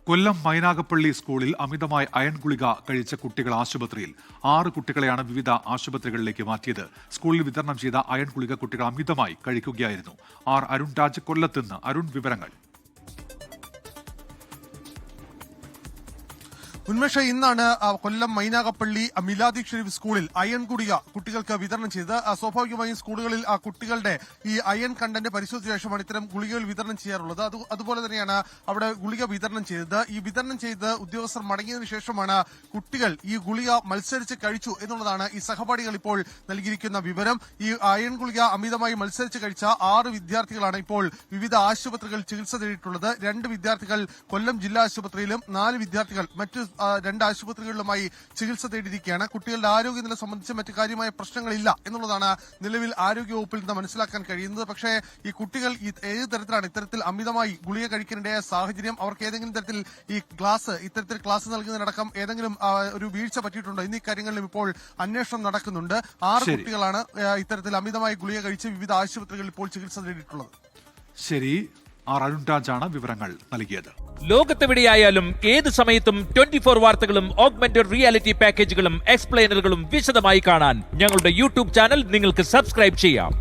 കൊല്ലം മൈനാഗപ്പള്ളി സ്കൂളിൽ അമിതമായി അയൺ ഗുളിക കഴിച്ച കുട്ടികൾ ആശുപത്രിയിൽ 6 കുട്ടികളെയാണ് വിവിധ ആശുപത്രികളിലേക്ക് മാറ്റിയത്. സ്കൂളിൽ വിതരണം ചെയ്ത അയൺ ഗുളിക കുട്ടികൾ അമിതമായി കഴിക്കുകയായിരുന്നു. അരുൺ രാജ് കൊല്ലത്ത് നിന്ന്. അരുൺ, വിവരങ്ങൾ. ഉന്മേഷ, ഇന്നാണ് കൊല്ലം മൈനാഗപ്പള്ളി മിലാദി ഷെരീഫ് സ്കൂളിൽ അയൺ ഗുളിക കുട്ടികൾക്ക് വിതരണം ചെയ്ത് സ്വാഭാവികമായും സ്കൂളുകളിൽ കുട്ടികളുടെ ഈ അയൺ കണ്ടന്റ് പരിശോധിച്ച ശേഷമാണ് ഇത്തരം ഗുളികകൾ വിതരണം ചെയ്യാറുള്ളത്. അതുപോലെ തന്നെയാണ് അവിടെ ഗുളിക വിതരണം ചെയ്തത്. ഈ വിതരണം ചെയ്ത് ഉദ്യോഗസ്ഥർ മടങ്ങിയതിനു ശേഷമാണ് കുട്ടികൾ ഈ ഗുളിക മത്സരിച്ച് കഴിച്ചു എന്നുള്ളതാണ് ഈ സഹപാഠികൾ ഇപ്പോൾ നൽകിയിരിക്കുന്ന വിവരം. ഈ അയൺ ഗുളിക അമിതമായി മത്സരിച്ച് കഴിച്ച 6 വിദ്യാർത്ഥികളാണ് ഇപ്പോൾ വിവിധ ആശുപത്രികളിൽ ചികിത്സ തേടിയിട്ടുള്ളത്. 2 വിദ്യാർത്ഥികൾ കൊല്ലം ജില്ലാ ആശുപത്രിയിലും 4 വിദ്യാർത്ഥികൾ മറ്റ് 2 ആശുപത്രികളിലുമായി ചികിത്സ തേടിയിരിക്കുകയാണ്. കുട്ടികളുടെ ആരോഗ്യനില സംബന്ധിച്ച് മറ്റു കാര്യമായ പ്രശ്നങ്ങളില്ല എന്നുള്ളതാണ് നിലവിൽ ആരോഗ്യവകുപ്പിൽ നിന്ന് മനസ്സിലാക്കാൻ കഴിയുന്നത്. പക്ഷേ ഈ കുട്ടികൾ ഏത് തരത്തിലാണ് ഇത്തരത്തിൽ അമിതമായി ഗുളിക കഴിക്കാനിടയായ സാഹചര്യം, അവർക്ക് ഏതെങ്കിലും തരത്തിൽ ഇത്തരത്തിൽ ക്ലാസ് നൽകുന്നതിനടക്കം ഏതെങ്കിലും ഒരു വീഴ്ച പറ്റിയിട്ടുണ്ടോ എന്നീ കാര്യങ്ങളിലും ഇപ്പോൾ അന്വേഷണം നടക്കുന്നുണ്ട്. 6 കുട്ടികളാണ് ഇത്തരത്തിൽ അമിതമായി ഗുളിക കഴിച്ച് വിവിധ ആശുപത്രികളിൽ ഇപ്പോൾ ചികിത്സ തേടിയിട്ടുള്ളത്. ശരി, അരുൺ രാജാണ് വിവരങ്ങൾ നൽകിയത്. ലോകത്തെവിടെയായാലും ഏത് സമയത്തും 24 വാർത്തകളും ഓഗ്മെന്റഡ് റിയാലിറ്റി പാക്കേജുകളും എക്സ്പ്ലെയിനറുകളും വിശദമായി കാണാൻ ഞങ്ങളുടെ യൂട്യൂബ് ചാനൽ നിങ്ങൾക്ക് സബ്സ്ക്രൈബ് ചെയ്യാം.